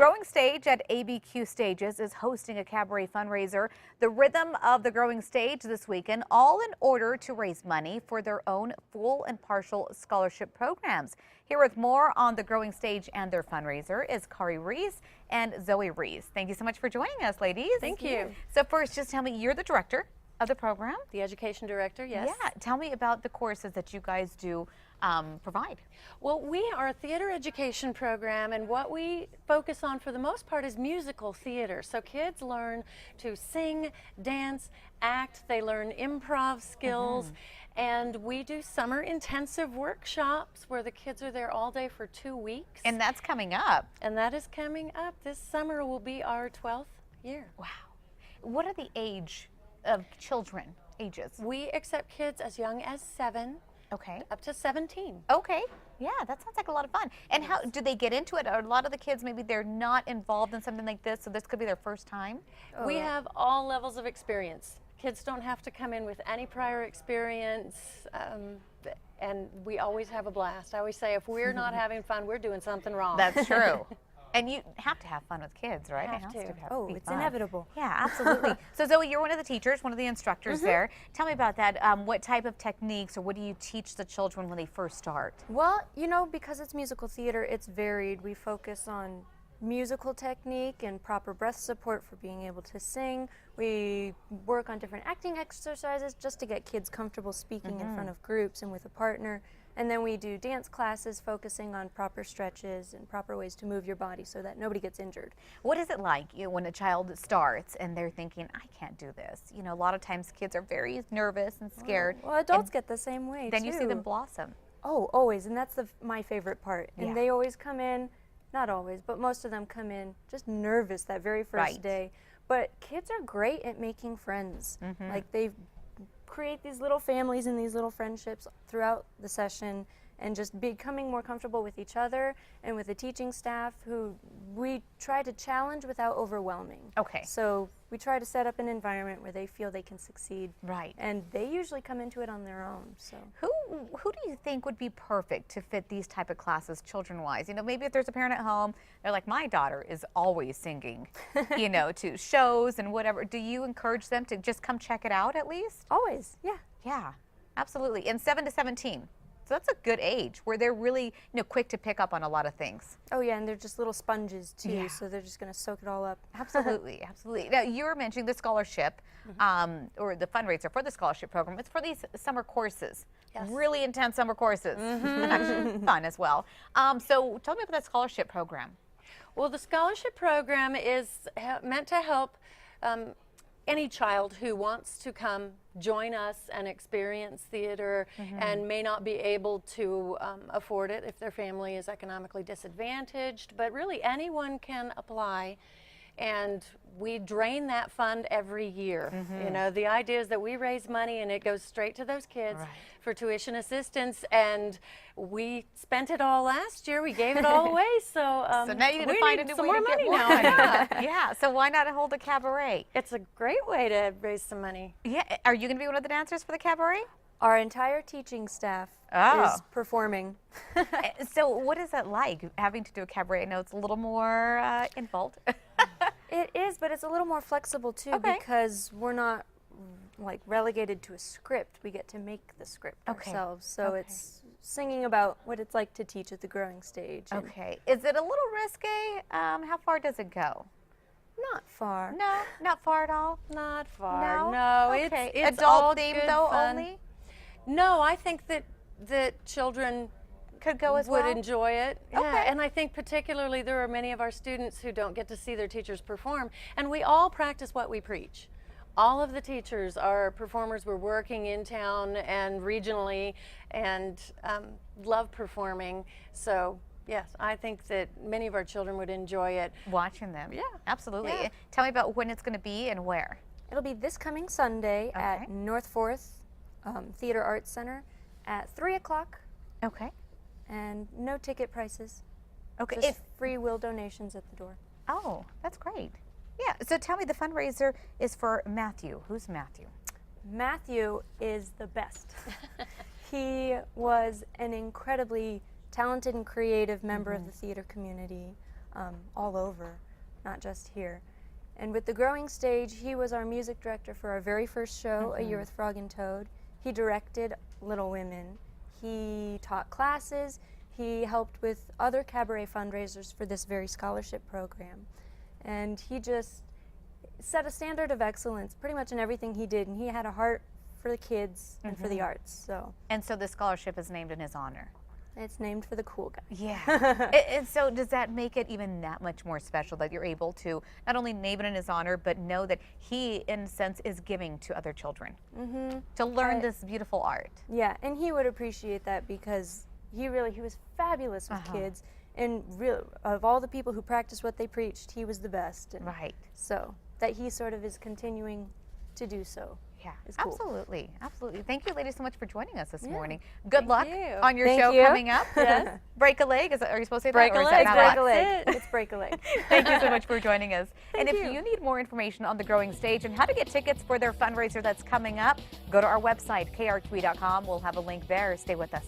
Growing Stage at ABQ Stages is hosting a cabaret fundraiser, The Rhythm of the Growing Stage, this weekend, all in order to raise money for their own full and partial scholarship programs. Here with more on The Growing Stage and their fundraiser is Kari Reese and Zoe Reese. Thank you so much for joining us, ladies. Thank you. So first, just tell me, you're the director of the program? The education director, yes. Yeah, tell me about the courses that you guys do provide. Well, we are a theater education program, and what we focus on for the most part is musical theater. So kids learn to sing, dance, act, they learn improv skills, and we do summer intensive workshops where the kids are there all day for 2 weeks. And that's coming up. And that is coming up. This summer will be our 12th year. Wow. What are the age of children, ages? We accept kids as young as 7. Okay. Up to 17. Okay. Yeah, that sounds like a lot of fun. And how do they get into it? Are a lot of the kids, maybe they're not involved in something like this, so this could be their first time? We have all levels of experience. Kids don't have to come in with any prior experience, and we always have a blast. I always say, if we're not having fun, we're doing something wrong. That's true. And you have to have fun with kids, right? Have to. Oh, it's inevitable. Yeah, absolutely. So Zoe, you're one of the teachers, one of the instructors there. Tell me about that. What type of techniques or what do you teach the children when they first start? Well, you know, because it's musical theater, it's varied. We focus on musical technique and proper breath support for being able to sing. We work on different acting exercises just to get kids comfortable speaking in front of groups and with a partner. And then we do dance classes focusing on proper stretches and proper ways to move your body so that nobody gets injured. What is it like, when a child starts and they're thinking, I can't do this? You know, a lot of times kids are very nervous and scared. Well, adults get the same way, Then too. you see them blossom. Oh, always, and that's my favorite part. And Yeah. they always come in, not always, but most of them come in just nervous that very first day. But kids are great at making friends. Like, they create these little families and these little friendships throughout the session, and just becoming more comfortable with each other and with the teaching staff, who we try to challenge without overwhelming. Okay. So we try to set up an environment where they feel they can succeed. Right. And they usually come into it on their own. So Who do you think would be perfect to fit these type of classes children-wise? You know, maybe if there's a parent at home, they're like, my daughter is always singing, to shows and whatever. Do you encourage them to just come check it out at least? always, yeah. Yeah, absolutely. And 7 to 17. So that's a good age where they're really, quick to pick up on a lot of things. Oh yeah, and they're just little sponges too, Yeah. so they're just going to soak it all up. Absolutely, absolutely. Now, you were mentioning the scholarship, or the fundraiser for the scholarship program. It's for these summer courses. Yes. Really intense summer courses. Actually fun as well. So tell me about that scholarship program. Well, the scholarship program is meant to help any child who wants to come join us and experience theater and may not be able to afford it if their family is economically disadvantaged, but really anyone can apply. And we drain that fund every year. You know, the idea is that we raise money and it goes straight to those kids for tuition assistance, and we spent it all last year. We gave it all away, so now you need to find a new some way more to get money more now. money. Yeah. Yeah, so why not hold a cabaret? It's a great way to raise some money. Yeah, are you going to be one of the dancers for the cabaret? Our entire teaching staff is performing. So what is that like, having to do a cabaret? I know it's a little more involved. It is, but it's a little more flexible too, because we're not like relegated to a script. We get to make the script ourselves. So it's singing about what it's like to teach at the Growing Stage. and Okay. Is it a little risque? How far does it go? Not far. No, not far at all. Not far. No? No, Okay. it's Adult all themed good though fun. only? No, I think that children Could go as would well? enjoy it. Yeah, Okay. and I think particularly there are many of our students who don't get to see their teachers perform, and we all practice what we preach. All of the teachers are performers. We're working in town and regionally, and love performing. So yes, I think that many of our children would enjoy it. Watching them. Yeah. Absolutely. Yeah. Tell me about when it's going to be and where. It'll be this coming Sunday at North 4th Theater Arts Center at 3 o'clock, Okay. and no ticket prices. Okay. Just free will donations at the door. Oh, that's great. Yeah. So tell me, the fundraiser is for Matthew. Who's Matthew? Matthew is the best. He was an incredibly talented and creative member of the theater community. all over, not just here. And with the Growing Stage, he was our music director for our very first show, A Year with Frog and Toad. He directed Little Women. He taught classes. He helped with other cabaret fundraisers for this very scholarship program. And he just set a standard of excellence pretty much in everything he did. And he had a heart for the kids and for the arts. And so the scholarship is named in his honor. It's named for the cool guy. Yeah. And so does that make it even that much more special that you're able to not only name it in his honor, but know that he, in a sense, is giving to other children to learn this beautiful art? Yeah, and he would appreciate that because he was fabulous with kids. And of all the people who practiced what they preached, he was the best. And Right. so that he sort of is continuing to do so. Yeah, is cool. absolutely. Absolutely. Thank you, ladies, so much for joining us this morning. Good luck you. on your Thank show you. coming up. Yes. Break a leg. Are you supposed to say Break that? a Or is leg. that Break not a allowed? leg. That's it. It's break a leg. Thank you so much for joining us. And if you. you need more information on the Growing Stage and how to get tickets for their fundraiser that's coming up, go to our website, krqe.com. We'll have a link there. Stay with us.